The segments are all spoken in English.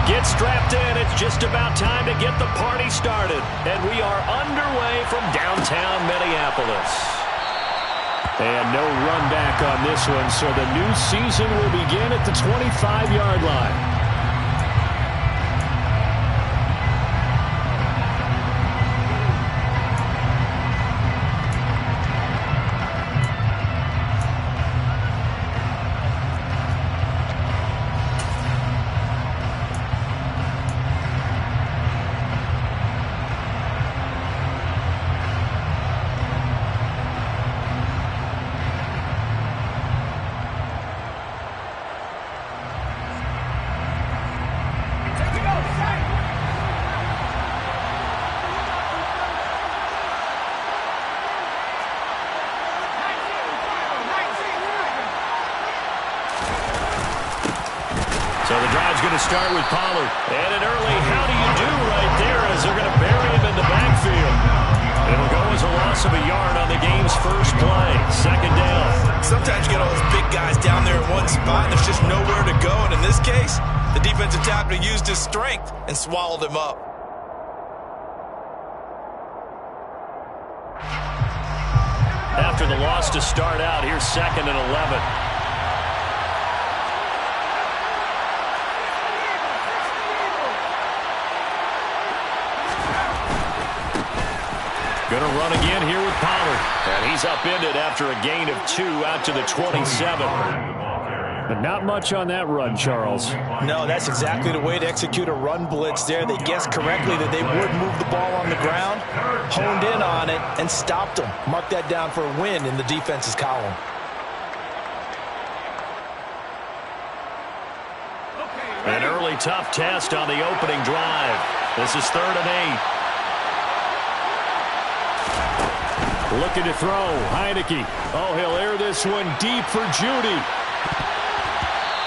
Get strapped in. It's just about time to get the party started. And we are underway from downtown Minneapolis. And no run back on this one, so the new season will begin at the 25-yard line. So the drive's going to start with Pollard. And an early how do you do right there as they're going to bury him in the backfield. It'll go as a loss of a yard on the game's first play. Second down. Sometimes you get all those big guys down there in one spot and there's just nowhere to go. And in this case, the defensive tackle used his strength and swallowed him up. After the loss to start out, here's 2nd and 11. Going to run again here with Pollard. And he's upended after a gain of 2 out to the 27. But not much on that run, Charles. No, that's exactly the way to execute a run blitz there. They guessed correctly that they would move the ball on the ground, honed in on it, and stopped them. Mark that down for a win in the defense's column. An early tough test on the opening drive. This is 3rd and 8. Looking to throw. Heineke. Oh, he'll air this one deep for Judy.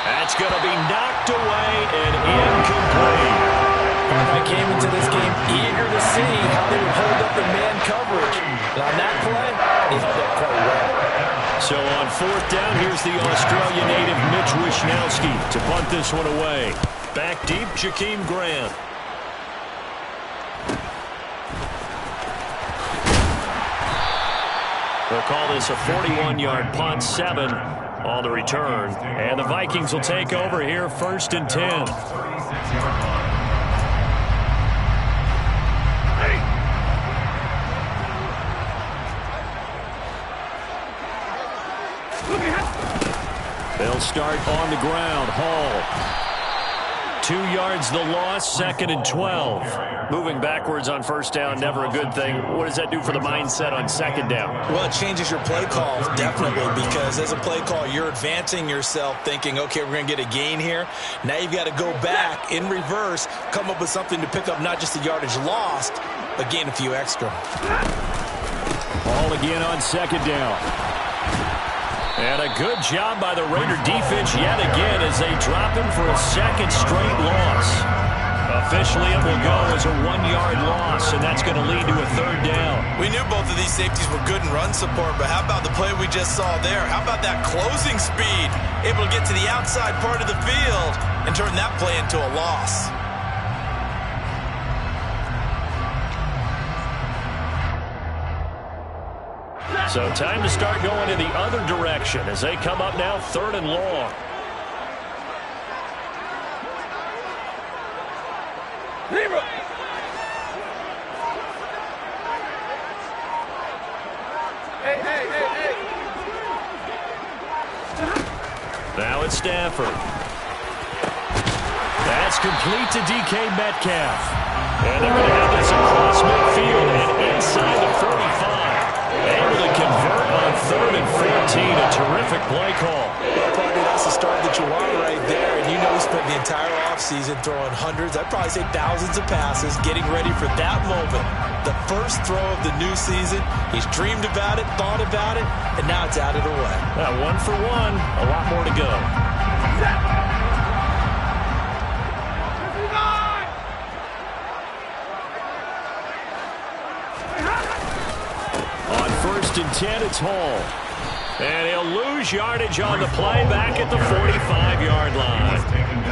That's going to be knocked away and incomplete. I came into this game eager to see how they would hold up in man coverage. And on that play, they held up quite well. So on 4th down, here's the Australia native Mitch Wishnowsky to punt this one away. Back deep, Jakeem Grant. They'll call this a 41-yard punt, 7 on the return. And the Vikings will take over here, 1st and 10. They'll start on the ground. Hall. 2 yards the loss, 2nd and 12. Moving backwards on 1st down, never a good thing. What does that do for the mindset on 2nd down? Well, it changes your play call, definitely, because as a play call, you're advancing yourself thinking, okay, we're going to get a gain here. Now you've got to go back in reverse, come up with something to pick up not just the yardage lost, but gain a few extra. Ball again on 2nd down. And a good job by the Raider defense yet again as they drop him for a 2nd straight loss. Officially, it will go as a 1-yard loss, and that's going to lead to a 3rd down. We knew both of these safeties were good in run support, but how about the play we just saw there? How about that closing speed? Able to get to the outside part of the field and turn that play into a loss. So time to start going in the other direction as they come up now 3rd and long. Now it's Stafford. That's complete to DK Metcalf. And they're going to have this across midfield and inside the 45. Able to convert on 3rd and 14. A terrific play call. Well, probably that's the start that you want right there. And you know he spent the entire offseason throwing hundreds, I'd probably say thousands of passes, getting ready for that moment. The first throw of the new season. He's dreamed about it, thought about it, and now it's out of the way. 1 for 1. A lot more to go. On 1st and 10, it's Hall. And he'll lose yardage on the play back at the 45-yard line.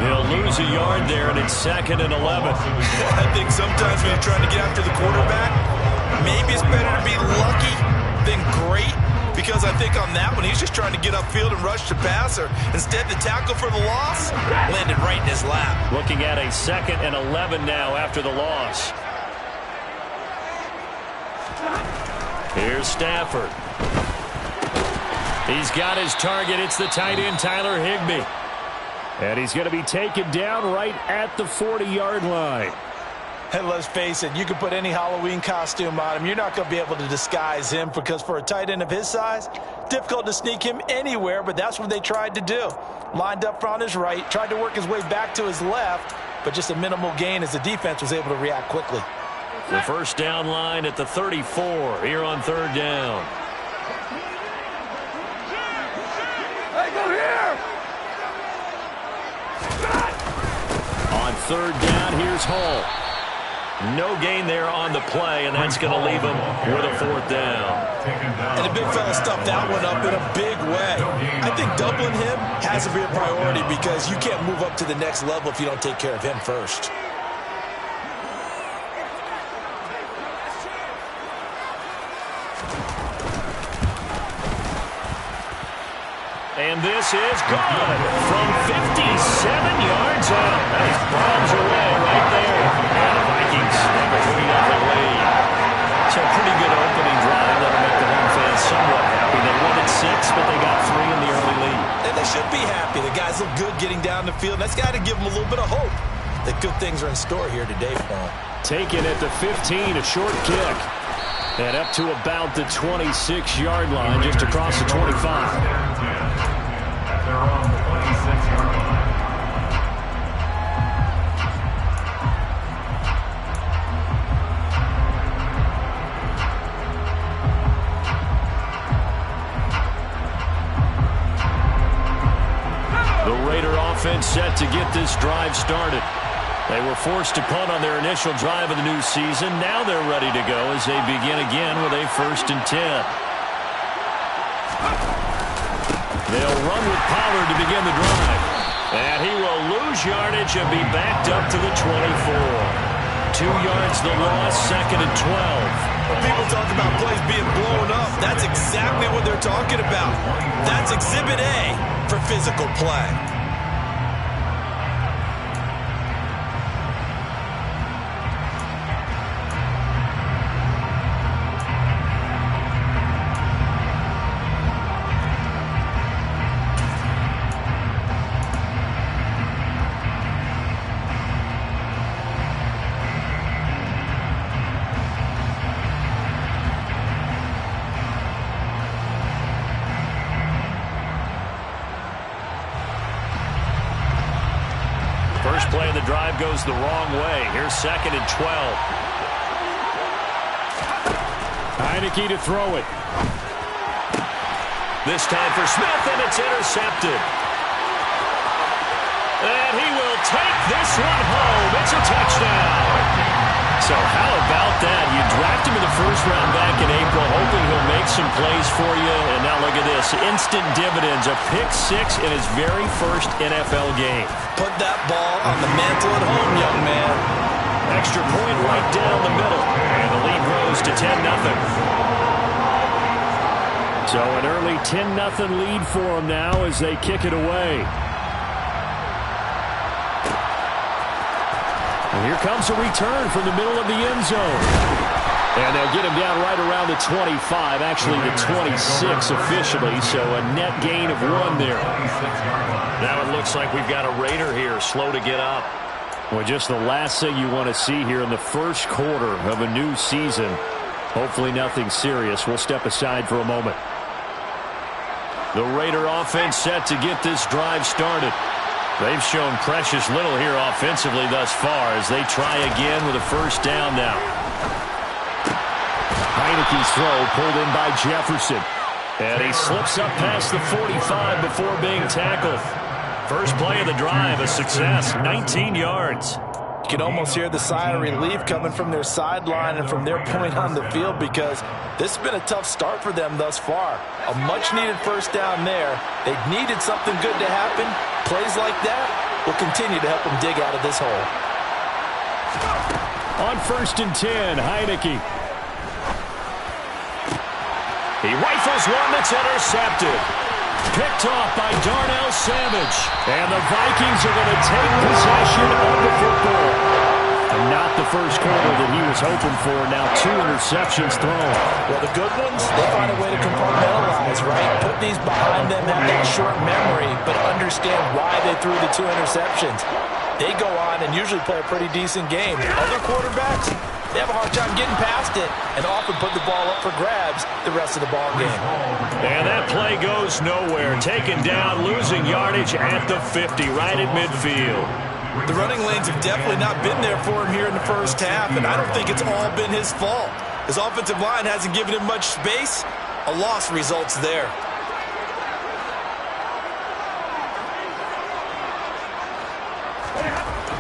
He'll lose a yard there, and it's 2nd and 11. I think sometimes when you're trying to get after the quarterback, maybe it's better to be lucky than great, because I think on that one, he's just trying to get upfield and rush the passer. Instead, the tackle for the loss landed right in his lap. Looking at a 2nd and 11 now after the loss. Here's Stafford. He's got his target. It's the tight end, Tyler Higbee. And he's going to be taken down right at the 40-yard line. And let's face it, you can put any Halloween costume on him. You're not going to be able to disguise him, because for a tight end of his size, difficult to sneak him anywhere, but that's what they tried to do. Lined up on his right, tried to work his way back to his left, but just a minimal gain as the defense was able to react quickly. The first down line at the 34 here on 3rd down. Hey, go here! On 3rd down, here's Hall. No gain there on the play, and that's going to leave him with a 4th down. And the big fella stuffed that one up in a big way. I think doubling him has to be a priority, because you can't move up to the next level if you don't take care of him first. And this is good from 57 yards out. Nice bombs away right there. And the Vikings have a 3-0 lead. So a pretty good opening drive that'll make the home fans somewhat happy. They won at 6, but they got 3 in the early lead. And they should be happy. The guys look good getting down the field. That's got to give them a little bit of hope that good things are in store here today for them. Taken at the 15, a short kick. And up to about the 26-yard line, just across the 25. The Raider offense set to get this drive started. They were forced to punt on their initial drive of the new season. Now they're ready to go as they begin again with a 1st and 10. They'll run with Pollard to begin the drive. And he will lose yardage and be backed up to the 24. 2 yards the loss, 2nd and 12. When people talk about plays being blown up, that's exactly what they're talking about. That's Exhibit A for physical play. First play of the drive goes the wrong way. Here's 2nd and 12. Heineke to throw it. This time for Smith, and it's intercepted. And he will take this one home. It's a touchdown. So how about that? You draft him in the 1st round back in April, hoping he'll make some plays for you. And now look at this. Instant dividends. A pick 6 in his very first NFL game. Put that ball on the mantle at home, young man. Extra point right down the middle. And the lead grows to 10-0. So an early 10-0 lead for them now as they kick it away. And here comes a return from the middle of the end zone. And they'll get him down right around the 25, actually the 26 officially, so a net gain of 1 there. Now it looks like we've got a Raider here, slow to get up. Well, just the last thing you want to see here in the first quarter of a new season. Hopefully nothing serious. We'll step aside for a moment. The Raider offense set to get this drive started. They've shown precious little here offensively thus far as they try again with a 1st down now. Heineke's throw pulled in by Jefferson. And he slips up past the 45 before being tackled. First play of the drive, a success, 19 yards. You can almost hear the sigh of relief coming from their sideline and from their point on the field, because this has been a tough start for them thus far. A much-needed 1st down there. They needed something good to happen. Plays like that will continue to help him dig out of this hole. On 1st and 10, Heineke. He rifles one that's intercepted. Picked off by Darnell Savage. And the Vikings are going to take possession of the football. And not the first quarter that he was hoping for. Now 2 interceptions thrown. Well, the good ones, they find a way to compartmentalize, right? Put these behind them, have that short memory, but understand why they threw the 2 interceptions. They go on and usually play a pretty decent game. Other quarterbacks, they have a hard time getting past it and often put the ball up for grabs the rest of the ball game. And that play goes nowhere. Taken down, losing yardage at the 50, right at midfield. The running lanes have definitely not been there for him here in the first half, and I don't think it's all been his fault. His offensive line hasn't given him much space. A loss results there.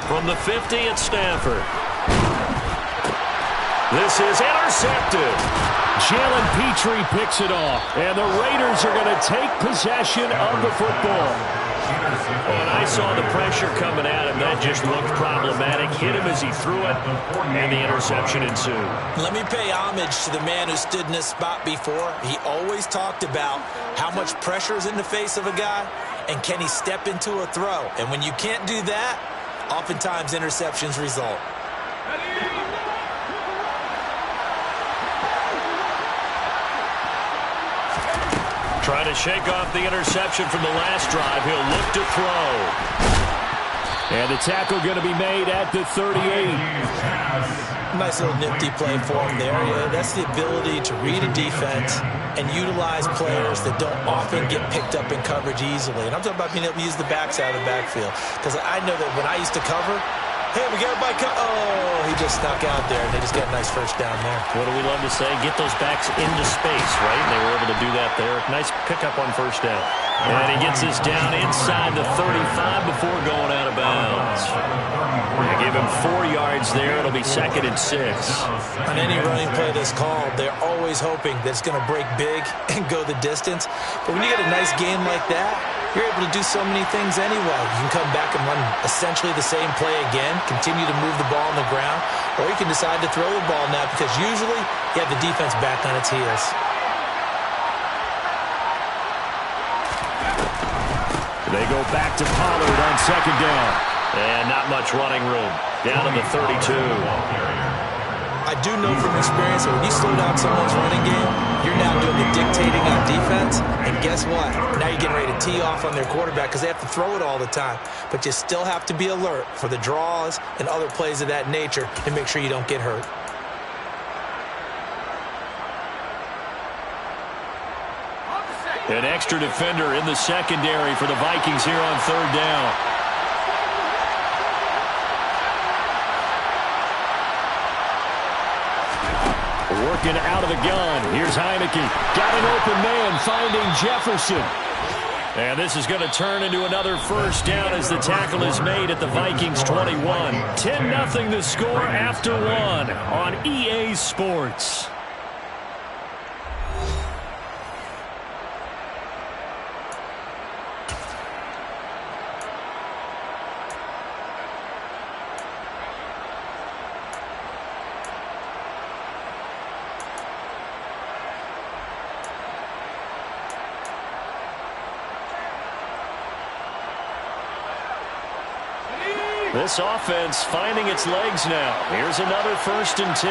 From the 50 at Stanford. This is intercepted. Jalen Petrie picks it off. And the Raiders are going to take possession of the football. And I saw the pressure coming at him. That just looked problematic. Hit him as he threw it, and the interception ensued. Let me pay homage to the man who stood in this spot before. He always talked about how much pressure is in the face of a guy, and can he step into a throw. And when you can't do that, oftentimes interceptions result. Trying to shake off the interception from the last drive. He'll look to throw. And the tackle going to be made at the 38. Nice little nifty play for him there. Yeah, that's the ability to read a defense and utilize players that don't often get picked up in coverage easily. And I'm talking about being able to use the backside of the backfield. Because I know that when I used to cover, hey, we got a bike. Oh, he just snuck out there, and they just got a nice first down there. What do we love to say? Get those backs into space, right? And they were able to do that there. Nice pickup on first down. And he gets this down inside the 35 before going out of bounds. They give him 4 yards there. It'll be 2nd and 6. On any running play that's called, they're always hoping that it's going to break big and go the distance. But when you get a nice game like that, you're able to do so many things anyway. You can come back and run essentially the same play again, continue to move the ball on the ground, or you can decide to throw the ball now because usually you have the defense back on its heels. They go back to Pollard on 2nd down. And not much running room. Down to the 32. I do know from experience that when you slow down someone's running game, you're now doing the dictating on defense. And guess what? Now you're getting ready to tee off on their quarterback because they have to throw it all the time. But you still have to be alert for the draws and other plays of that nature and make sure you don't get hurt. An extra defender in the secondary for the Vikings here on 3rd down. Working out of the gun. Here's Heineke. Got an open man finding Jefferson. And this is going to turn into another first down as the tackle is made at the Vikings 21. 10-0 the score after 1 on EA Sports. This offense finding its legs now. Here's another 1st and 10.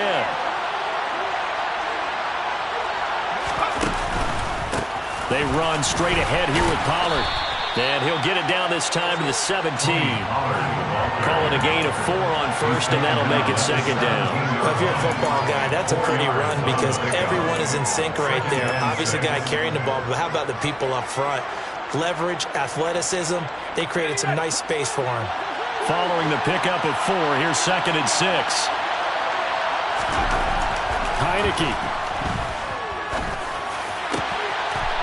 They run straight ahead here with Pollard. And he'll get it down this time to the 17. Call it a gain of 4 on 1st, and that'll make it 2nd down. Well, if you're a football guy, that's a pretty run because everyone is in sync right there. Obviously, the guy carrying the ball, but how about the people up front? Leverage, athleticism, they created some nice space for him. Following the pickup of 4, here's 2nd and 6. Heineke.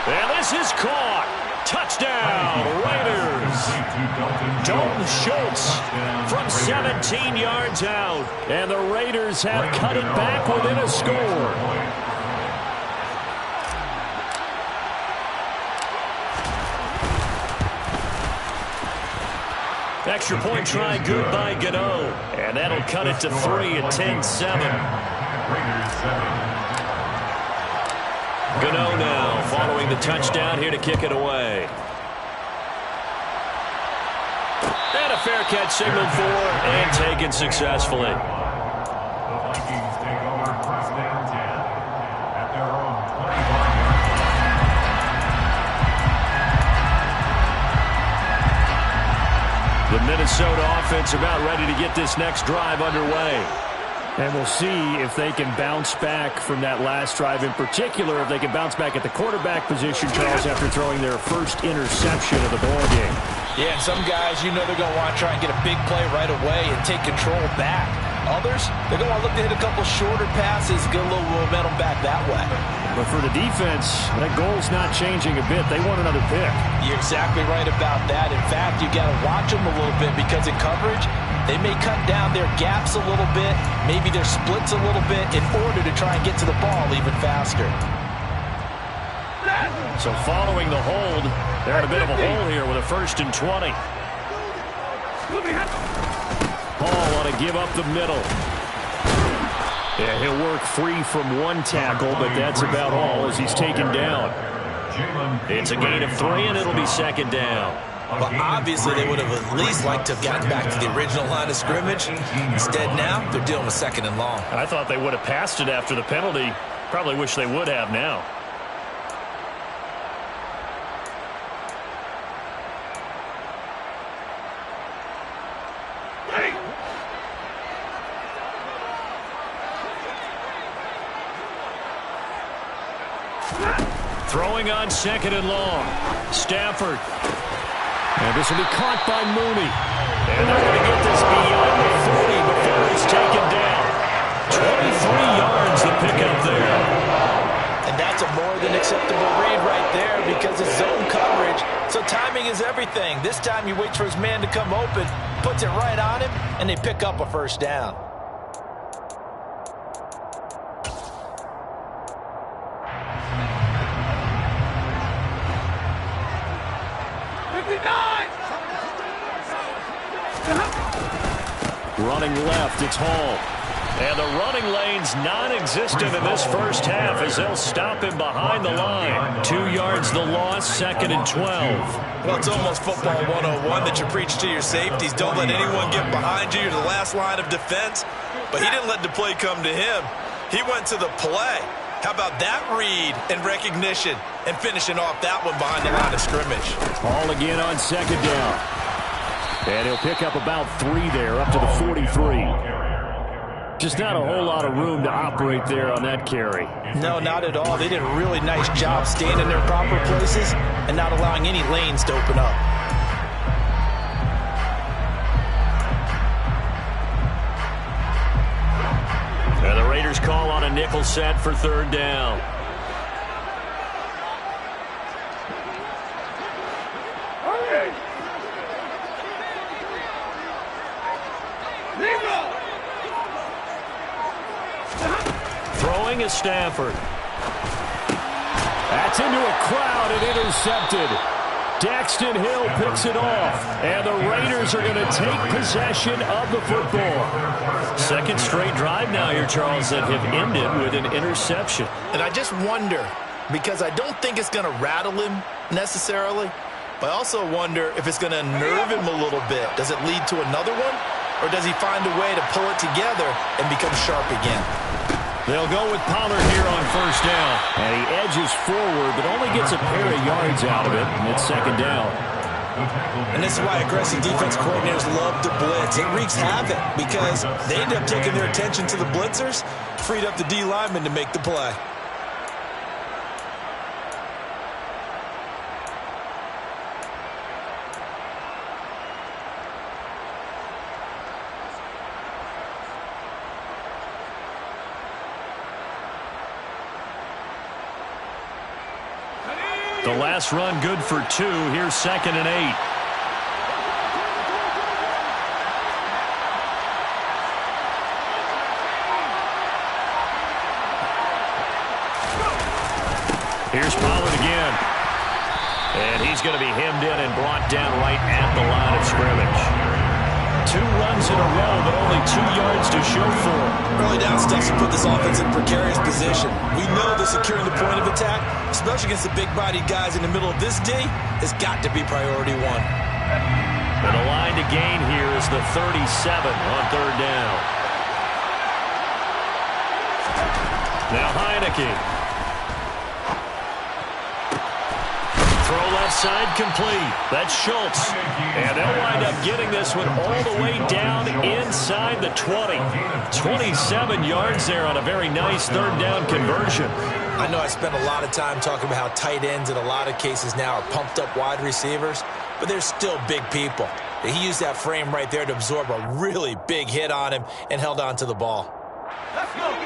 And this is caught. Touchdown, Raiders. Dalton Schultz from 17 yards out. And the Raiders have cut it back within a score. Extra point try good by Gano. And that'll cut it to 3 at 10-7. Gano now following the touchdown here to kick it away. And a fair catch signaled for and taken successfully. The Minnesota offense about ready to get this next drive underway. And we'll see if they can bounce back from that last drive, in particular if they can bounce back at the quarterback position, Charles, after throwing their first interception of the ballgame. Yeah, and some guys, you know they're going to want to try and get a big play right away and take control back. Others, they're going to want to look to hit a couple shorter passes, get a little momentum back that way. But for the defense, that goal's not changing a bit. They want another pick. You're exactly right about that. In fact, you got to watch them a little bit because in coverage, they may cut down their gaps a little bit, maybe their splits a little bit in order to try and get to the ball even faster. So following the hold, they're in a bit of a hole here with a 1st and 20. Hall ought to give up the middle. Yeah, he'll work free from one tackle, but that's about all as he's taken down. It's a gain of 3, and it'll be 2nd down. Well, obviously, they would have at least liked to have gotten back to the original line of scrimmage. Instead, now, they're dealing with 2nd and long. I thought they would have passed it after the penalty. Probably wish they would have now. Throwing on 2nd and long. Stafford. And this will be caught by Mooney. And they're going to get this beyond the 40 before it's taken down. 23 yards the pickup there. And that's a more than acceptable read right there because it's zone coverage. So timing is everything. This time you wait for his man to come open, puts it right on him, and they pick up a 1st down. Running left, it's Hall. And the running lane's non-existent in this first half as they'll stop him behind the line. 2 yards the loss, 2nd and 12. Well, it's almost football 101 that you preach to your safeties. Don't let anyone get behind you. You're the last line of defense. But he didn't let the play come to him. He went to the play. How about that read and recognition and finishing off that one behind the line of scrimmage? Hall again on 2nd down. And he'll pick up about 3 there, up to the 43. Just not a whole lot of room to operate there on that carry. No, not at all. They did a really nice job staying in their proper places and not allowing any lanes to open up. And the Raiders call on a nickel set for 3rd down. Throwing is Stafford. That's into a crowd and intercepted. Daxton Hill picks it off. And the Raiders are going to take possession of the football. 2nd straight drive now here, Charles, that have ended with an interception. And I just wonder, because I don't think it's going to rattle him necessarily, but I also wonder if it's going to unnerve him a little bit. Does it lead to another one? Or does he find a way to pull it together and become sharp again? They'll go with Pollard here on 1st down. And he edges forward, but only gets a pair of yards out of it. And it's 2nd down. And this is why aggressive defense coordinators love to blitz. It wreaks havoc because they end up taking their attention to the blitzers, freed up the D lineman to make the play. The last run good for 2. Here's 2nd and 8. Here's Pollard again. And he's going to be hemmed in and brought down right at the line of scrimmage. 2 runs in a row, but only 2 yards to show for it. Early down stuff to put this offense in a precarious position. We know that securing the point of attack, especially against the big-bodied guys in the middle of this D, has got to be priority 1. And the line to gain here is the 37 on 3rd down. Now Heineke. Throw left side complete. That's Schultz. And they'll wind up getting this one all the way down inside the 20. 27 yards there on a very nice 3rd down conversion. I know I spent a lot of time talking about how tight ends in a lot of cases now are pumped up wide receivers, but they're still big people. He used that frame right there to absorb a really big hit on him and held on to the ball.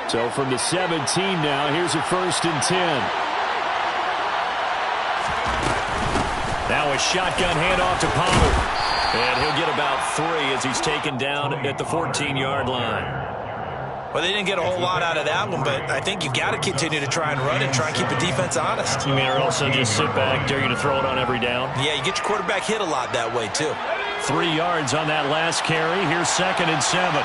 So from the 17 now, here's a 1st and 10. Now a shotgun handoff to Pollard. And he'll get about 3 as he's taken down at the 14-yard line. Well, they didn't get a whole lot out of that one, but I think you got to continue to try and run and try and keep the defense honest. You mean also just sit back, dare you to throw it on every down? Yeah, you get your quarterback hit a lot that way, too. 3 yards on that last carry. Here's 2nd and 7.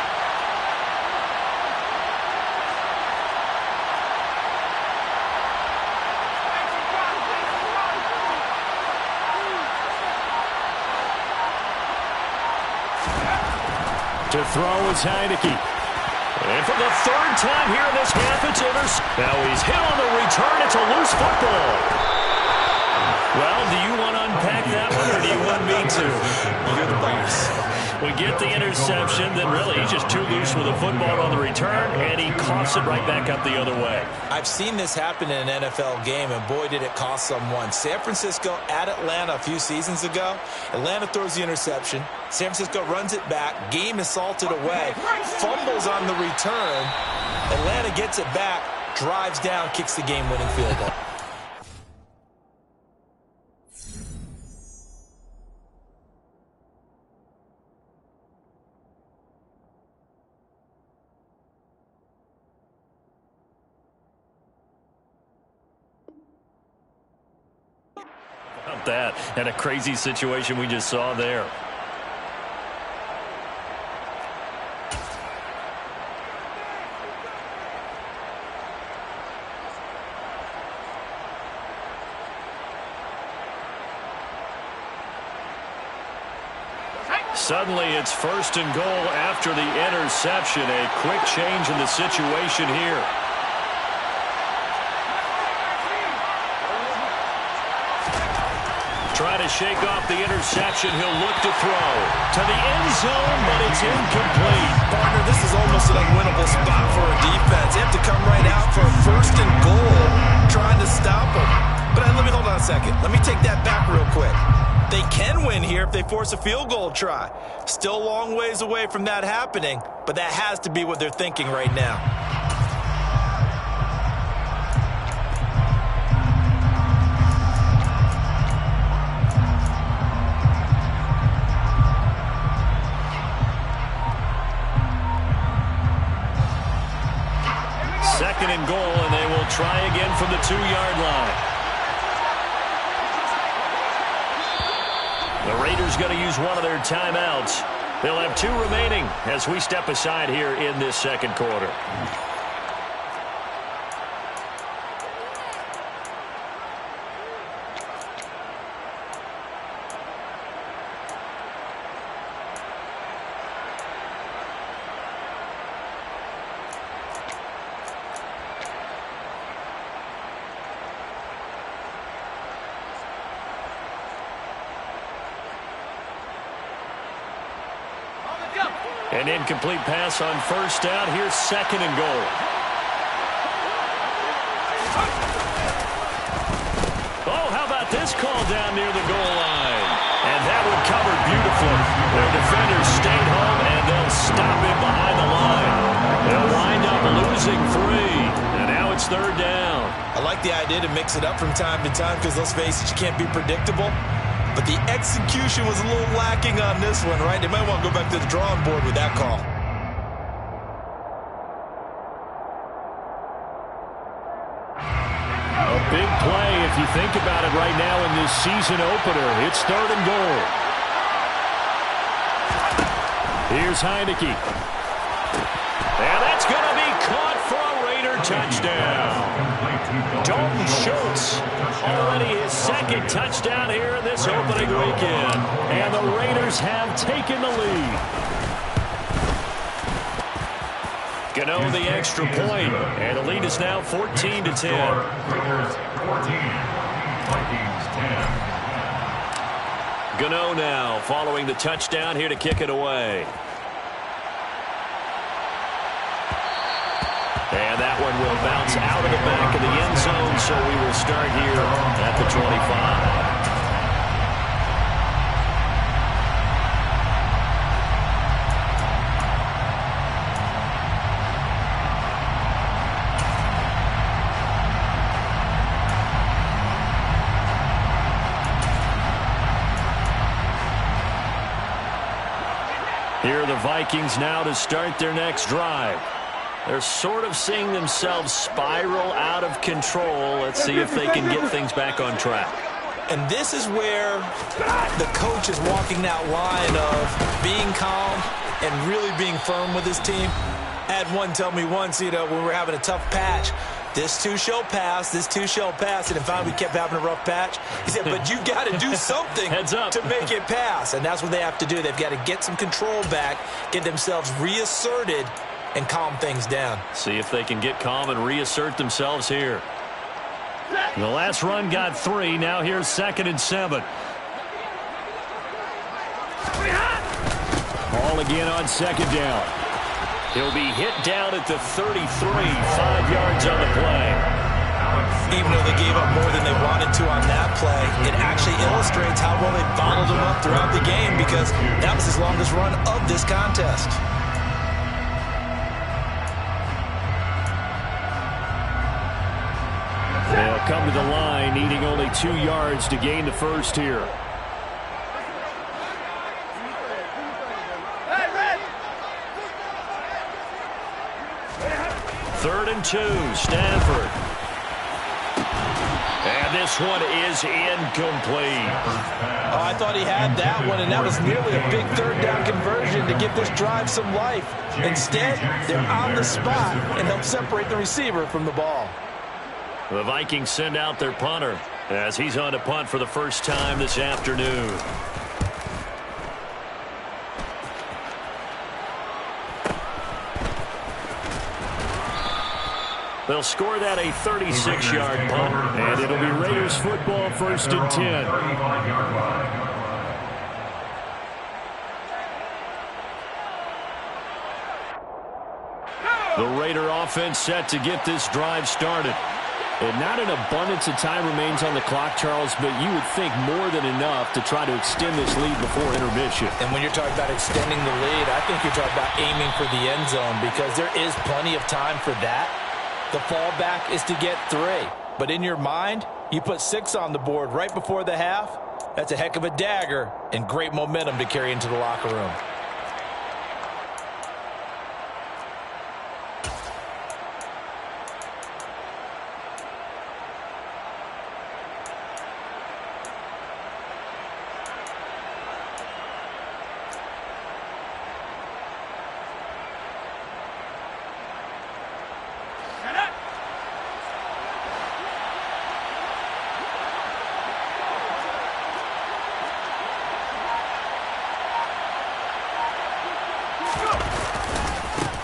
To throw is Heineke. And for the 3rd time here in this half, it's intercepted. Now he's hit on the return. It's a loose football. Well, do you want to unpack that one, or do you want me to? You're the boss. We get the interception, then really he's just too loose with the football on the return, and he coughs it right back up the other way. I've seen this happen in an NFL game, and boy, did it cost someone. San Francisco at Atlanta a few seasons ago. Atlanta throws the interception. San Francisco runs it back. Game is salted away. Fumbles on the return. Atlanta gets it back, drives down, kicks the game-winning field goal. That and a crazy situation we just saw there. Suddenly it's 1st and goal after the interception. A quick change in the situation here. Trying to shake off the interception. He'll look to throw to the end zone, but it's incomplete. Partner, this is almost an unwinnable spot for a defense. They have to come right out for a 1st and goal, trying to stop them. But let me hold on a second. Let me take that back real quick. They can win here if they force a field goal try. Still a long ways away from that happening, but that has to be what they're thinking right now. Second and goal, and they will try again from the 2-yard line. The Raiders going to use one of their timeouts. They'll have 2 remaining as we step aside here in this 2nd quarter. An incomplete pass on 1st down. Here's 2nd and goal. Oh, how about this call down near the goal line? And that one covered beautifully. Their defenders stayed home, and they'll stop him behind the line. They'll wind up losing 3. And now it's 3rd down. I like the idea to mix it up from time to time because, let's face it, you can't be predictable. But the execution was a little lacking on this one, right? They might want to go back to the drawing board with that call. A big play if you think about it right now in this season opener. It's 3rd and goal. Here's Heineke. And that's going to be caught for a Raider touchdown. Dalton Schultz, already his second touchdown here in this opening weekend. And the Raiders have taken the lead. Gano the extra point, and the lead is now 14-10. Raiders 14, Vikings 10. Gano now following the touchdown here to kick it away. And that one will bounce out of the back of the end zone, so we will start here at the 25. Here are the Vikings now to start their next drive. They're sort of seeing themselves spiral out of control. Let's see if they can get things back on track. And this is where the coach is walking that line of being calm and really being firm with his team. I had one tell me once, when we were having a tough patch, this too shall pass, this too shall pass. And finally we kept having a rough patch. He said, but you got to do something to make it pass. And that's what they have to do. They've got to get some control back, get themselves reasserted, and calm things down. See if they can get calm and reassert themselves here. The last run got 3. Now here's 2nd and 7. Ball again on 2nd down. He'll be hit down at the 33, 5 yards on the play. Even though they gave up more than they wanted to on that play, it actually illustrates how well they bottled them up throughout the game, because that was his longest run of this contest. They'll come to the line, needing only 2 yards to gain the first here. Third and 2, Stafford. And this one is incomplete. Oh, I thought he had that one, and that was nearly a big third down conversion to give this drive some life. Instead, they're on the spot and help separate the receiver from the ball. The Vikings send out their punter as he's on to punt for the first time this afternoon. They'll score that a 36-yard punt. And it'll be Raiders football, 1st and 10. The Raider offense set to get this drive started. And not an abundance of time remains on the clock, Charles, but you would think more than enough to try to extend this lead before intermission. And when you're talking about extending the lead, I think you're talking about aiming for the end zone, because there is plenty of time for that. The fallback is to get 3. But in your mind, you put 6 on the board right before the half. That's a heck of a dagger and great momentum to carry into the locker room.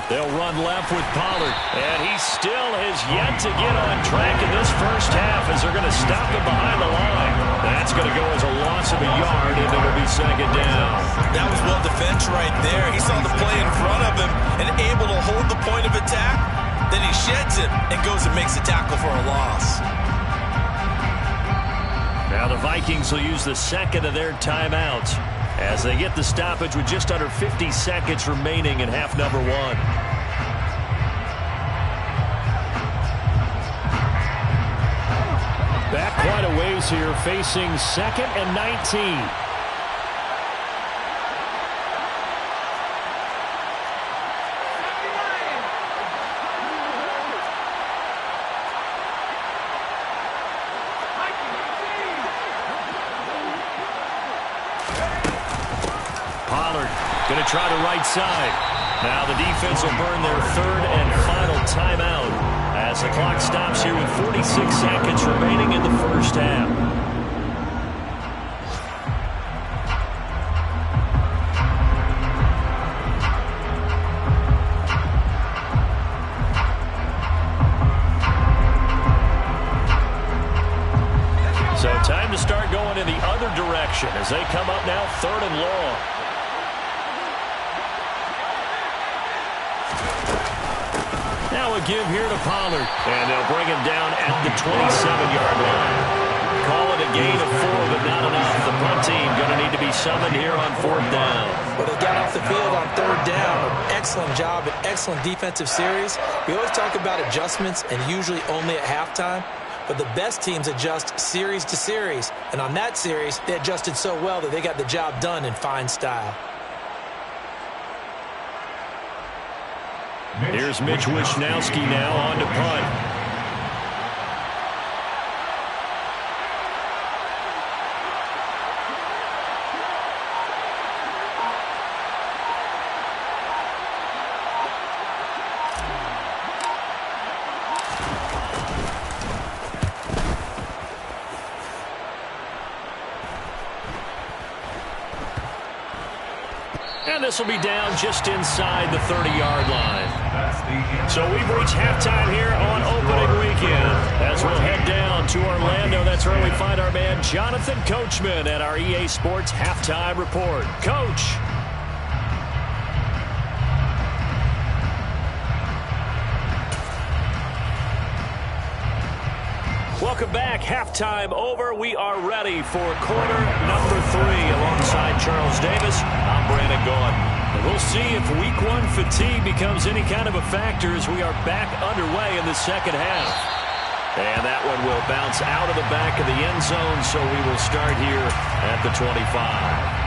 They'll run left with Pollard, and he still has yet to get on track in this first half as they're going to stop him behind the line. That's going to go as a loss of a yard, and it'll be 2nd down. That was well defense right there. He saw the play in front of him and able to hold the point of attack. Then he sheds it and goes and makes a tackle for a loss. Now the Vikings will use the second of their timeouts as they get the stoppage with just under 50 seconds remaining in half number 1. Back quite a ways here, facing 2nd and 19. Pollard going to try the right side. Now the defense will burn their third and final timeout as the clock stops here with 46 seconds remaining in the first half. So time to start going in the other direction as they come up now third and long. Now a give here to Pollard, and they'll bring him down at the 27-yard line. Call it a gain of 4, but not enough. The punt team going to need to be summoned here on 4th down. Well, they got off the field on 3rd down. Excellent job, an excellent defensive series. We always talk about adjustments and usually only at halftime. But the best teams adjust series to series. And on that series, they adjusted so well that they got the job done in fine style. Here's Mitch Wishnowsky now on to punt. And this will be down just inside the 30-yard line. So we've reached halftime here on opening weekend. As we'll head down to Orlando, that's where we find our man Jonathan Coachman at our EA Sports Halftime Report. Coach. Welcome back. Halftime over. We are ready for quarter number 3 alongside Charles Davis. I'm Brandon Gaudin. And we'll see if week 1 fatigue becomes any kind of a factor as we are back underway in the second half. And that one will bounce out of the back of the end zone, so we will start here at the 25.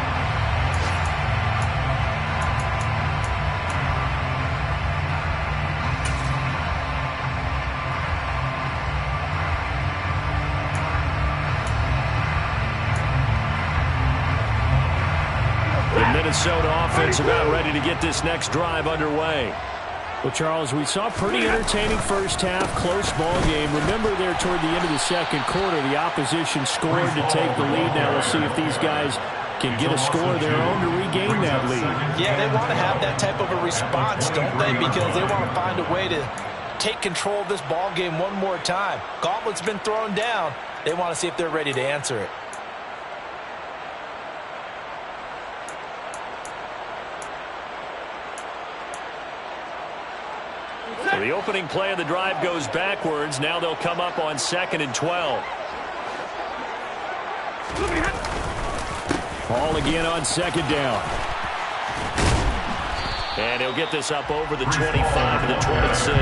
Minnesota offense about ready to get this next drive underway. Well, Charles, we saw pretty entertaining first half, close ball game. Remember there toward the end of the second quarter, the opposition scored to take the lead. Now we'll see if these guys can get a score of their own to regain that lead. Yeah, they want to have that type of a response, don't they? Because they want to find a way to take control of this ball game one more time. Gauntlet's been thrown down. They want to see if they're ready to answer it. So the opening play of the drive goes backwards. Now they'll come up on 2nd and 12. Ball again on 2nd down. And he'll get this up over the 25 to the 26.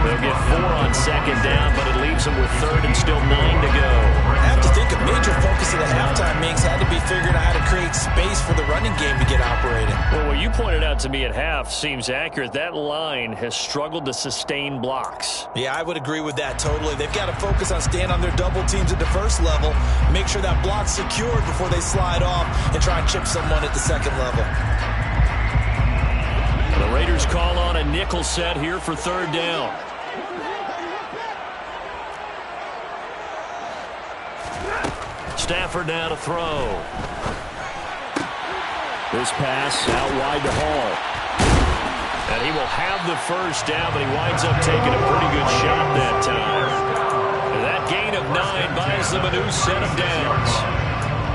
They'll get 4 on 2nd down, but it leaves them with 3rd and still 9 to go. I have to think a major focus of the halftime meetings had to be figuring out how to create space for the running game to get operating. Well, what you pointed out to me at half seems accurate. That line has struggled to sustain blocks. Yeah, I would agree with that totally. They've got to focus on staying on their double teams at the first level, make sure that block's secured before they slide off and try and chip someone at the second level. The Raiders call on a nickel set here for 3rd down. Stafford now to throw. This pass out wide to Hall. And he will have the first down, but he winds up taking a pretty good shot that time. And that gain of 9 buys them a new set of downs.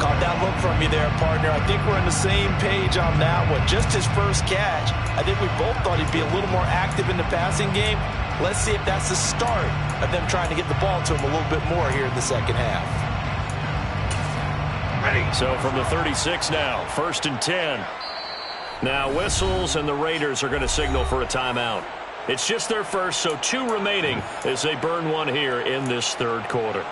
Caught that look from you there, partner. I think we're on the same page on that one. Just his first catch. I think we both thought he'd be a little more active in the passing game. Let's see if that's the start of them trying to get the ball to him a little bit more here in the second half. So from the 36 now, 1st and 10. Now whistles, and the Raiders are going to signal for a timeout. It's just their first, so 2 remaining as they burn one here in this 3rd quarter.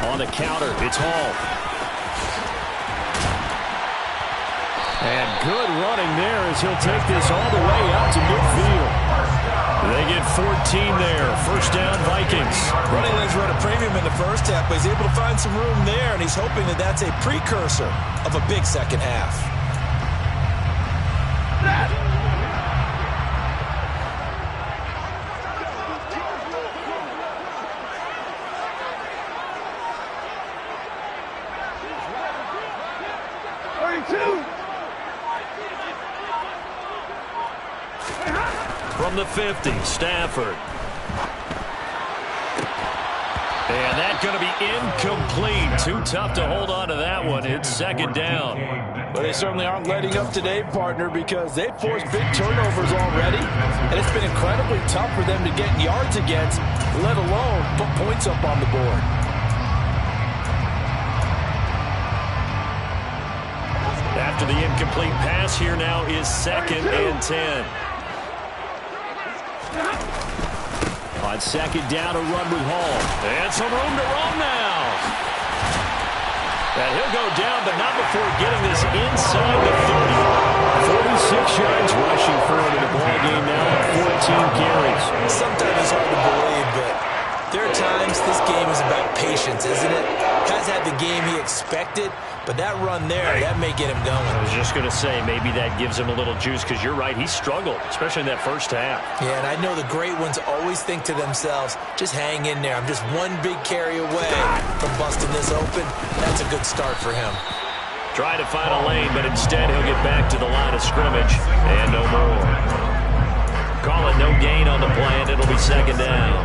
On the counter, it's Hall. And good running there as he'll take this all the way out to midfield. They get 14 there. First down, Vikings. Running lanes run a premium in the first half, but he's able to find some room there, and he's hoping that that's a precursor of a big second half. From the 50, Stafford. And that's going to be incomplete. Too tough to hold on to that one. It's second down. But they certainly aren't letting up today, partner, because they've forced big turnovers already. And it's been incredibly tough for them to get yards against, let alone put points up on the board. After the incomplete pass, here now is 2nd and 10. On second down, a run with Hall. And some room to roam now. And he'll go down, but not before getting this inside the 30. 46 yards rushing for him in the ball game now at 14 carries. Sometimes it's hard to believe, but there are times this game is about patience, isn't it? Has had the game he expected, but that run there, that may get him going. I was just going to say, maybe that gives him a little juice, because you're right, he struggled, especially in that first half. Yeah, and I know the great ones always think to themselves, just hang in there. I'm just one big carry away from busting this open. That's a good start for him. Try to find a lane, but instead he'll get back to the line of scrimmage, and no more. Call it no gain on the play, and it'll be second down.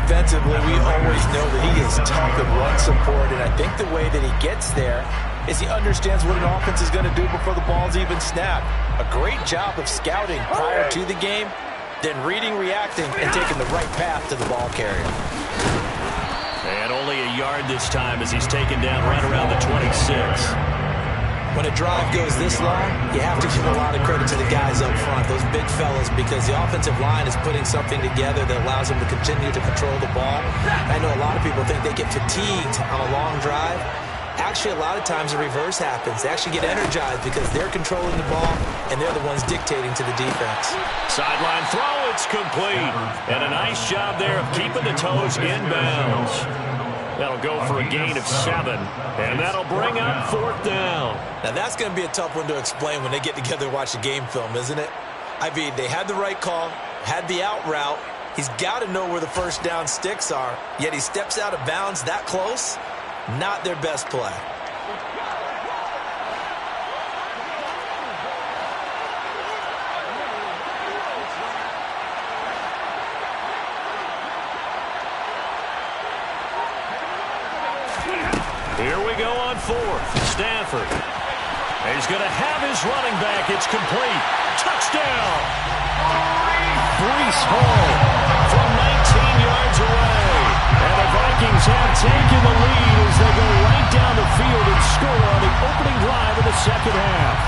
Defensively, we always know that he is tough in run support, and I think the way that he gets there is he understands what an offense is going to do before the ball's even snapped. A great job of scouting prior to the game, then reading, reacting, and taking the right path to the ball carrier. And only a yard this time as he's taken down right around the 26. When a drive goes this long, you have to give a lot of credit to the guys up front, those big fellas, because the offensive line is putting something together that allows them to continue to control the ball. I know a lot of people think they get fatigued on a long drive. Actually, a lot of times the reverse happens. They actually get energized because they're controlling the ball, and they're the ones dictating to the defense. Sideline throw, it's complete. And a nice job there of keeping the toes inbounds. That'll go for a gain of 7, and that'll bring up 4th down. Now, that's going to be a tough one to explain when they get together and watch the game film, isn't it? I mean, they had the right call, had the out route. He's got to know where the first down sticks are, yet he steps out of bounds that close. Not their best play. Here we go on 4th. Stafford. He's going to have his running back. It's complete. Touchdown. Breece Hall From 19 yards away. And the Vikings have taken the lead as they go right down the field and score on the opening drive of the second half.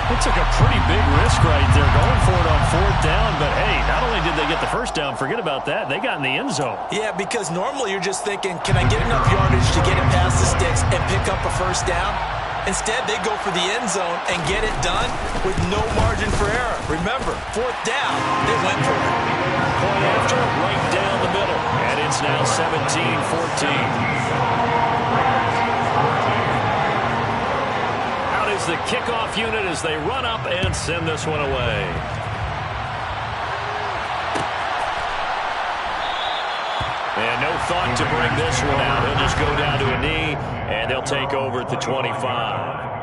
They took a pretty big risk right there going for it on 4th down, but hey, not only did they get the first down, forget about that, they got in the end zone. Yeah, because normally you're just thinking, can I get enough yardage to get it past the sticks and pick up a first down? Instead, they go for the end zone and get it done with no margin for error. Remember, 4th down, they went for it. Point after, right down the middle, and it's now 17-14. The kickoff unit as they run up and send this one away. And no thought to bring this one out. He'll just go down to a knee, and they'll take over at the 25.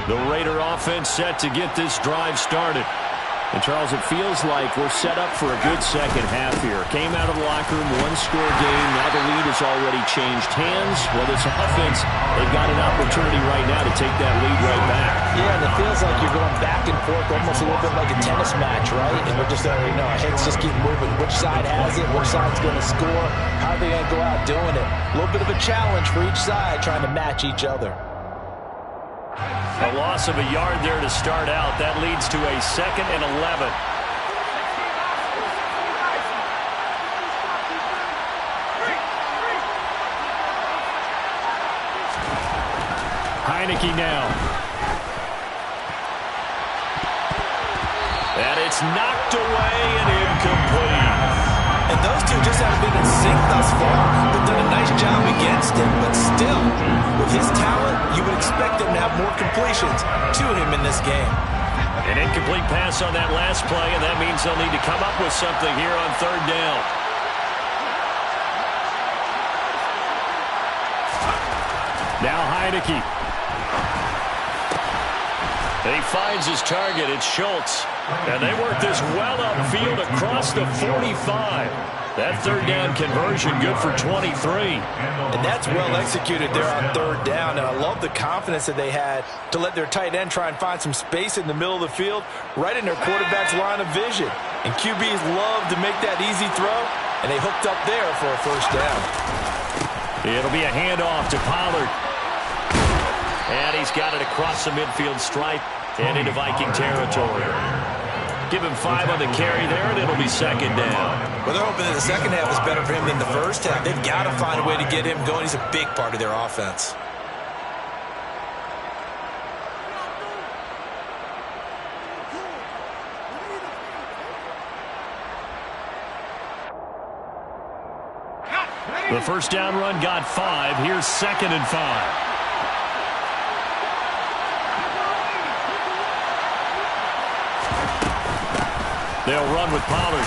The Raider offense set to get this drive started. And, Charles, it feels like we're set up for a good second half here. Came out of the locker room, one-score game. Now the lead has already changed hands. Whether it's offense, they've got an opportunity right now to take that lead right back. Yeah, and it feels like you're going back and forth almost a little bit like a tennis match, right? And we're just, our heads just keep moving. Which side has it? Which side's going to score? How are they going to go out doing it? A little bit of a challenge for each side trying to match each other. A loss of a yard there to start out. That leads to a 2nd and 11. Heineke now. And it's knocked away and incomplete. And those two just haven't been in sync thus far. They've done a nice job against him, but still, with his talent, you would expect him to have more completions to him in this game. An incomplete pass on that last play, and that means they'll need to come up with something here on 3rd down. Now Heineke. And he finds his target. It's Schultz. And they work this well upfield across the 45. That 3rd down conversion good for 23. And that's well executed there on 3rd down. And I love the confidence that they had to let their tight end try and find some space in the middle of the field, right in their quarterback's line of vision. And QBs love to make that easy throw, and they hooked up there for a 1st down. It'll be a handoff to Pollard. And he's got it across the midfield stripe and into Viking territory. Give him 5 on the carry there, and it'll be 2nd down. Well, they're hoping that the second half is better for him than the first half. They've got to find a way to get him going. He's a big part of their offense. The 1st down run got 5. Here's 2nd and 5. They'll run with Pollard.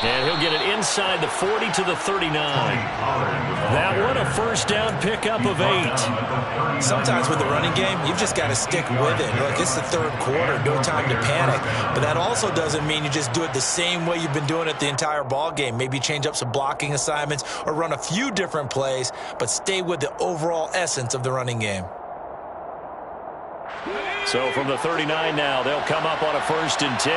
And he'll get it inside the 40 to the 39. That one a 1st down pickup of 8. Sometimes with the running game, you've just got to stick with it. Look, it's the 3rd quarter, no time to panic. But that also doesn't mean you just do it the same way you've been doing it the entire ball game. Maybe change up some blocking assignments or run a few different plays, but stay with the overall essence of the running game. So from the 39 now, they'll come up on a 1st and 10.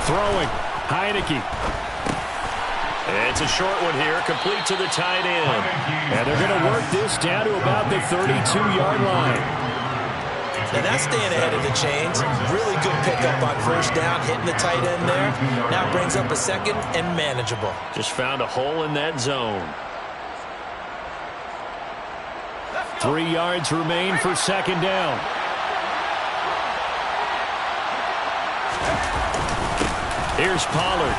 Throwing. Heineke. It's a short one here, complete to the tight end. And they're going to work this down to about the 32-yard line. Now that's staying ahead of the chains. Really good pickup on 1st down, hitting the tight end there. Now brings up a 2nd and manageable. Just found a hole in that zone. 3 yards remain for 2nd down. Here's Pollard.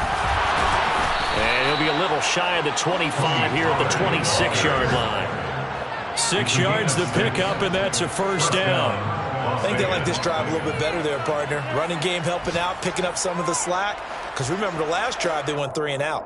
And he'll be a little shy of the 25 here at the 26-yard line. 6 yards the pickup, and that's a 1st down. I think they like this drive a little bit better there, partner. Running game helping out, picking up some of the slack. Because remember, the last drive, they went 3 and out.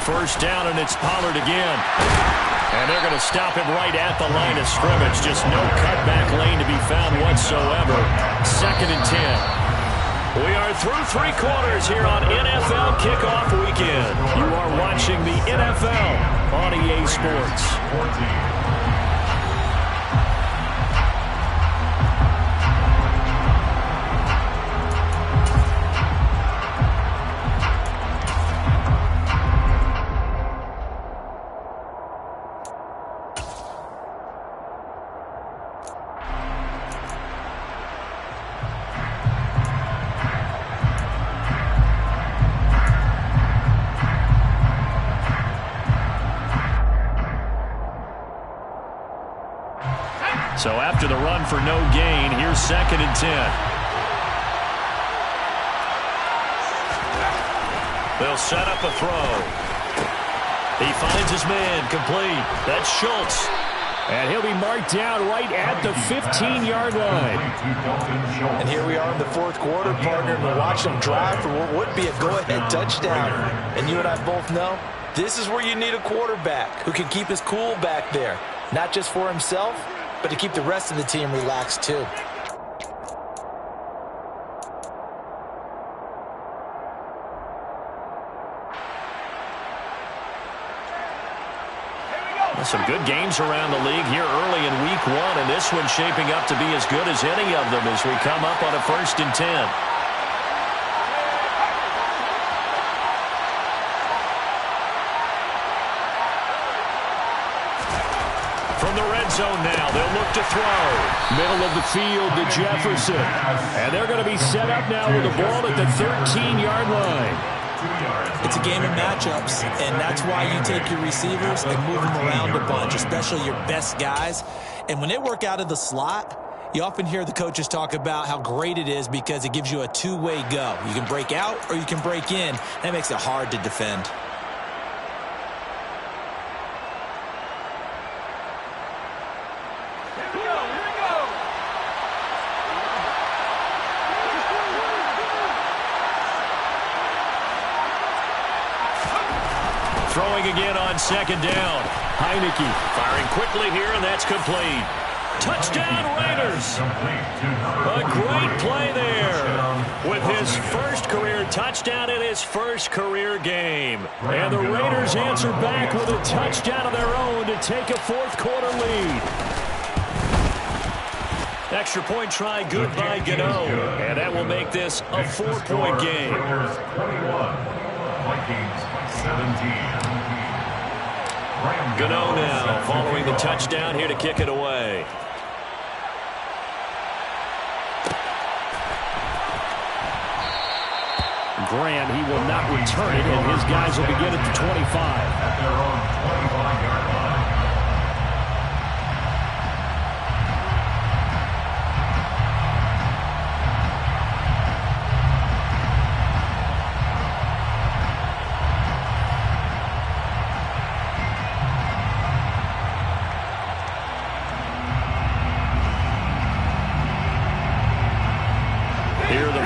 First down, and it's Pollard again. And they're going to stop him right at the line of scrimmage. Just no cutback lane to be found whatsoever. 2nd and 10. We are through 3 quarters here on NFL Kickoff Weekend. You are watching the NFL on EA Sports. So after the run for no gain, here's 2nd and 10. They'll set up a throw. He finds his man, complete. That's Schultz. And he'll be marked down right at the 15-yard line. And here we are in the fourth quarter, partner, and we're watching them drive for what would be a go-ahead touchdown. And you and I both know this is where you need a quarterback who can keep his cool back there, not just for himself, but to keep the rest of the team relaxed too. Some good games around the league here early in week one, and this one's shaping up to be as good as any of them as we come up on a 1st and 10. From the red zone now, they'll look to throw. Middle of the field to Jefferson. And they're going to be set up now with the ball at the 13-yard line. It's a game of matchups, and that's why you take your receivers and move them around a bunch, especially your best guys. And when they work out of the slot, you often hear the coaches talk about how great it is because it gives you a two-way go. You can break out or you can break in. That makes it hard to defend. Throwing again on 2nd down. Heineke firing quickly here, and that's complete. Touchdown, Raiders! A great play there with his first career touchdown in his first career game. And the Raiders answer back with a touchdown of their own to take a fourth-quarter lead. Extra point try good by Gano, and that will make this a 4-point game. Vikings 17. Gano now following the touchdown here to kick it away. Graham, he will not return it, and his guys will begin at the 25. At their own 25-yard line.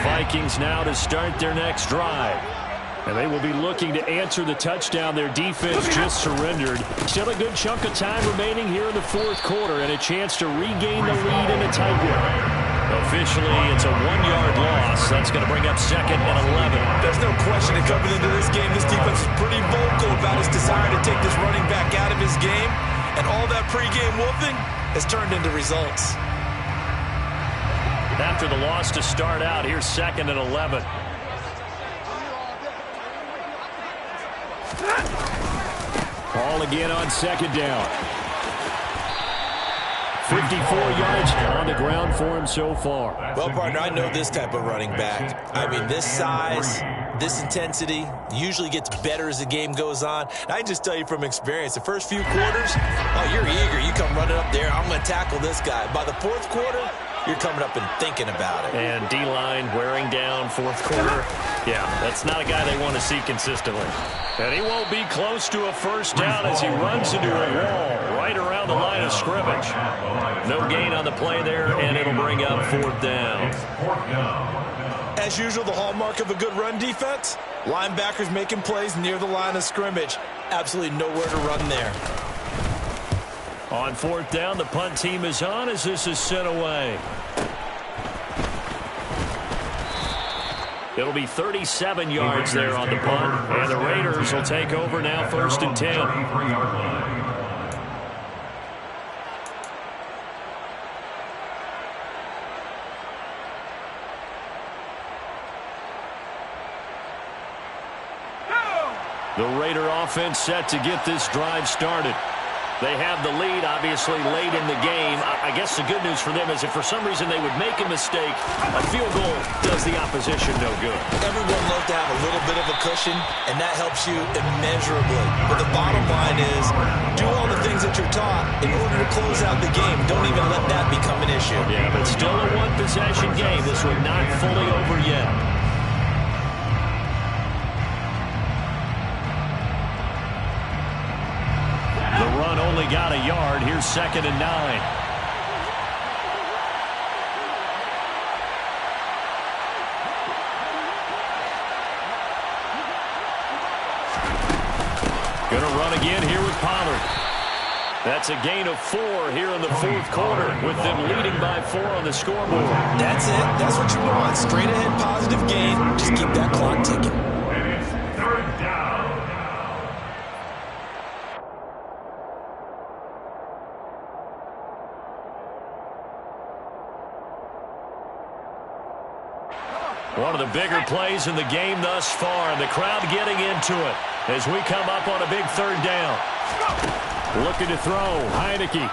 Vikings now to start their next drive. And they will be looking to answer the touchdown their defense just surrendered. Still a good chunk of time remaining here in the fourth quarter and a chance to regain the lead in a tight one. Officially, it's a 1-yard loss. That's going to bring up 2nd and 11. There's no question that coming into this game, this defense is pretty vocal about his desire to take this running back out of his game. And all that pregame wolfing has turned into results. After the loss to start out, here's 2nd and 11. Ball again on 2nd down. 54 yards on the ground for him so far. Well, partner, I know this type of running back. I mean, this size, this intensity usually gets better as the game goes on. And I can just tell you from experience, the first few quarters, oh, you're eager. You come running up there, I'm going to tackle this guy. By the fourth quarter, you're coming up and thinking about it. And D-line wearing down fourth quarter. Yeah, that's not a guy they want to see consistently. And he won't be close to a first down as he runs into a wall right around the line of scrimmage. No gain on the play there, and it'll bring up 4th down. As usual, the hallmark of a good run defense, linebackers making plays near the line of scrimmage. Absolutely nowhere to run there. On 4th down, the punt team is on as this is sent away. It'll be 37 yards there on the punt, and the Raiders will take over now 1st and 10. The Raider offense set to get this drive started. They have the lead, obviously, late in the game. I guess the good news for them is if for some reason they would make a mistake, a field goal does the opposition no good. Everyone loves to have a little bit of a cushion, and that helps you immeasurably. But the bottom line is do all the things that you're taught in order to close out the game. Don't even let that become an issue. Yeah, but still a one-possession game. This one not fully over yet. only got a yard. Here's 2nd and 9. Going to run again here with Pollard. That's a gain of 4 here in the 4th quarter, with them leading by 4 on the scoreboard. That's it. That's what you want. Straight ahead positive gain. Just keep that clock ticking. And it's 3rd down. One of the bigger plays in the game thus far, and the crowd getting into it as we come up on a big 3rd down. Looking to throw. Heineke.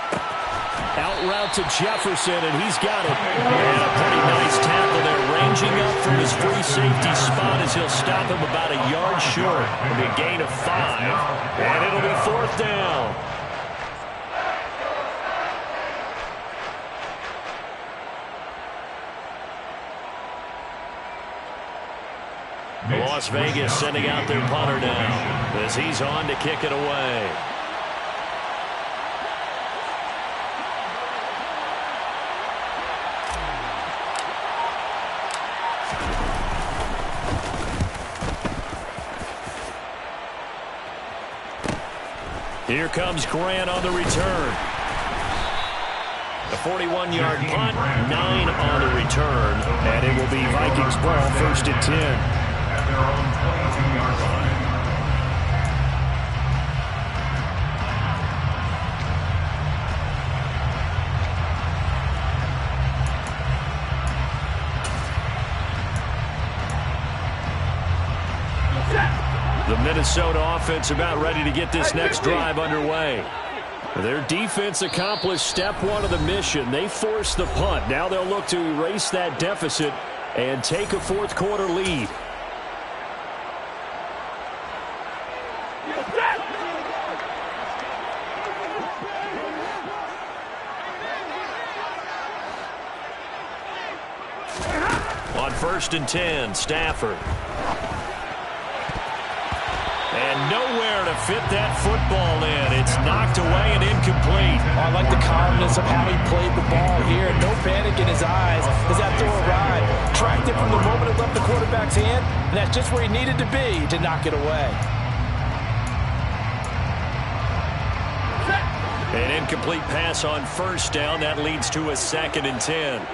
Out route to Jefferson, and he's got it. And a pretty nice tackle there, ranging up from his free safety spot as he'll stop him about a yard short. It'll be a gain of 5, and it'll be 4th down. Las Vegas sending out their punter now as he's on to kick it away. Here comes Grant on the return. A 41-yard punt, 9 on the return, and it will be Vikings ball, 1st and 10. At their own 22-yard line. The Minnesota offense about ready to get this next drive underway. Their defense accomplished step 1 of the mission. They forced the punt. Now they'll look to erase that deficit and take a 4th quarter lead. On 1st and 10, Stafford. And nowhere to fit that football in. It's knocked away and incomplete. I like the calmness of how he played the ball here. No panic in his eyes as that throw arrived. Tracked it from the moment it left the quarterback's hand, and that's just where he needed to be to knock it away. An incomplete pass on 1st down. That leads to a 2nd and 10.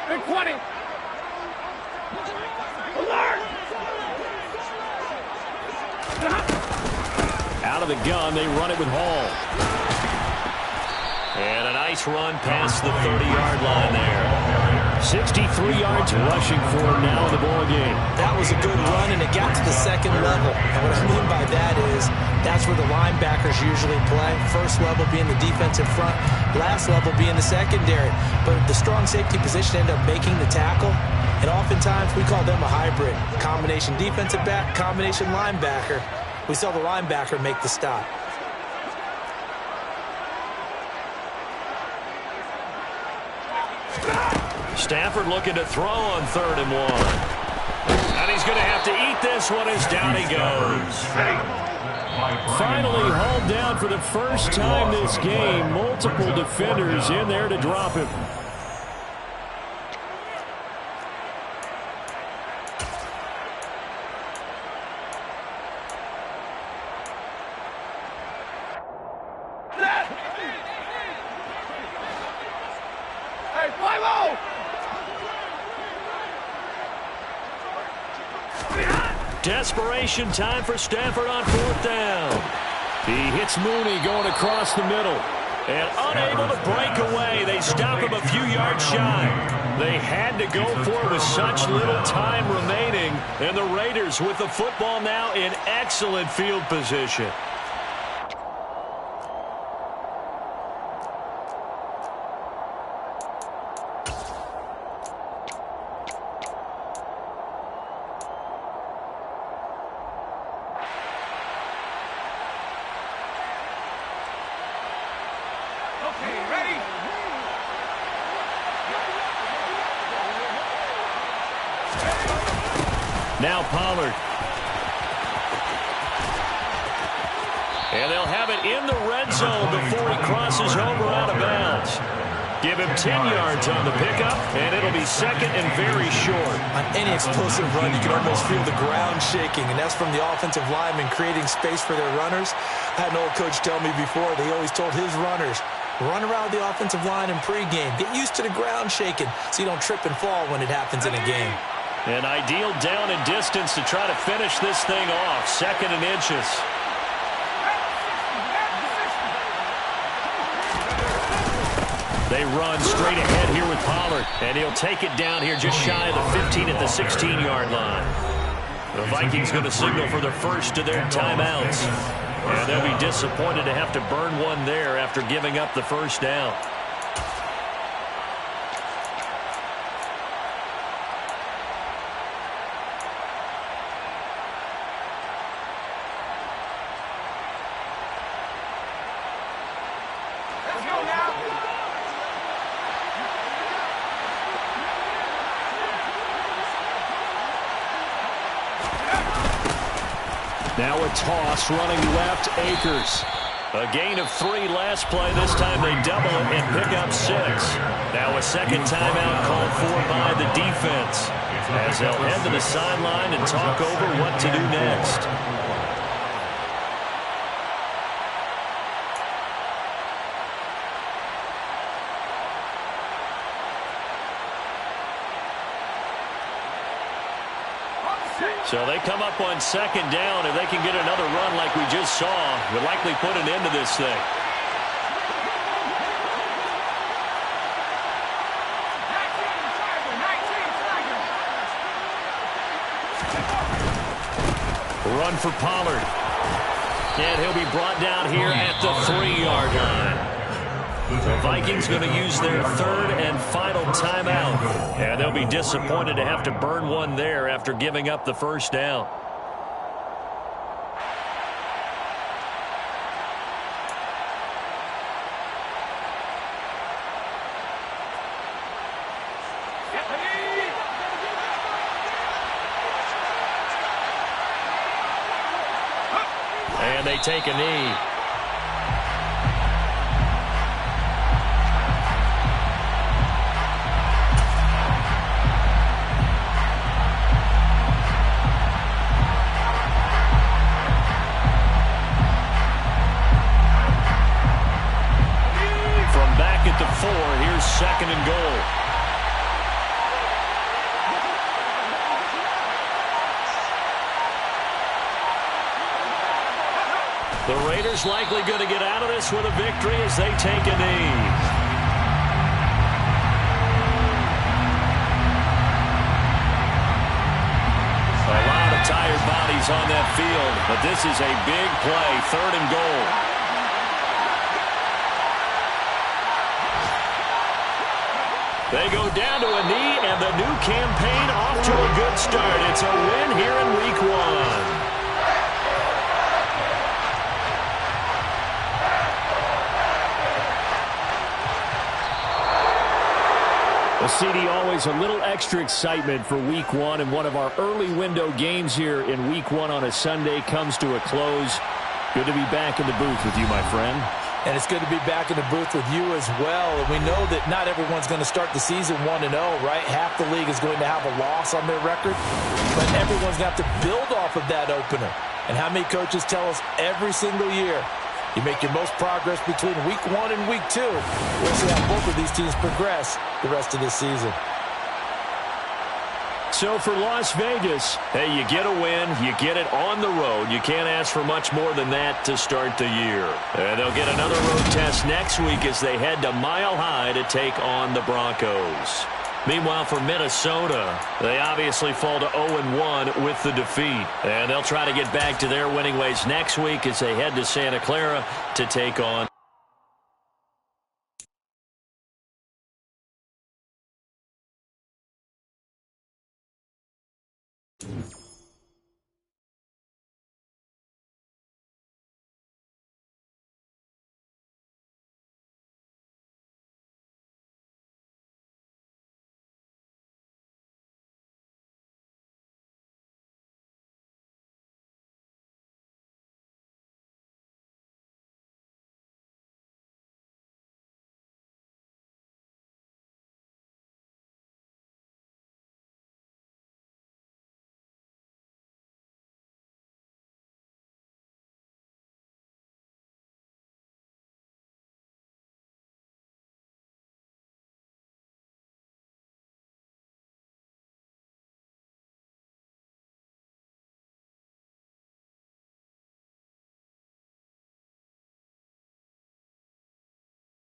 Big 20. Alert! Out of the gun, they run it with Hall. And a nice run past the 30-yard line there. 63 yards rushing for him now in the ball game. That was a good run, and it got to the 2nd level. And what I mean by that is that's where the linebackers usually play. 1st level being the defensive front, last level being the secondary. But the strong safety position ended up making the tackle. And oftentimes we call them a hybrid. Combination defensive back, combination linebacker. We saw the linebacker make the stop. Stafford looking to throw on 3rd and 1. And he's going to have to eat this one as down he goes. Finally hauled down for the first time this game. Multiple defenders in there to drop him. Hey, 5-0! Desperation time for Stafford on 4th down. He hits Mooney going across the middle. And unable to break away, they stop him a few yards shy. They had to go for it with such little time remaining. And the Raiders with the football now in excellent field position. Okay, ready? Ready? Now Pollard. And they'll have it in the red zone before he crosses over out of bounds. Give him 10 yards on the pickup, and it'll be second and very short. On any explosive run, you can almost feel the ground shaking, and that's from the offensive linemen creating space for their runners. I had an old coach tell me before, they always told his runners, run around the offensive line in pregame. Get used to the ground shaking so you don't trip and fall when it happens in a game. An ideal down and distance to try to finish this thing off. Second and inches. They run straight ahead here with Pollard, and he'll take it down here just shy of the 15 at the 16-yard line. The Vikings going to signal for the first of their timeouts, and they'll be disappointed to have to burn one there after giving up the first down. Now a toss running left, Akers. A gain of 3 last play. This time they double it and pick up 6. Now a second timeout called for by the defense as they'll head to the sideline and talk over what to do next. So they come up on second down. If they can get another run like we just saw, would likely put an end to this thing. Run for Pollard. And he'll be brought down here at the 3-yard line. The Vikings going to use their third and final timeout. And they'll be disappointed to have to burn one there after giving up the first down. And they take a knee. Second and goal. The Raiders likely going to get out of this with a victory as they take a knee. A lot of tired bodies on that field, but this is a big play. Third and goal. They go down to a knee, and the new campaign off to a good start. It's a win here in Week 1. Well, CD, always a little extra excitement for Week 1, and one of our early window games here in Week 1 on a Sunday comes to a close. Good to be back in the booth with you, my friend. And it's good to be back in the booth with you as well. And we know that not everyone's going to start the season 1-0, right? Half the league is going to have a loss on their record. But everyone's going to have to build off of that opener. And how many coaches tell us every single year, you make your most progress between Week 1 and Week 2. We'll see how both of these teams progress the rest of this season. So for Las Vegas, hey, you get a win, you get it on the road. You can't ask for much more than that to start the year. And they'll get another road test next week as they head to Mile High to take on the Broncos. Meanwhile, for Minnesota, they obviously fall to 0-1 with the defeat. And they'll try to get back to their winning ways next week as they head to Santa Clara to take on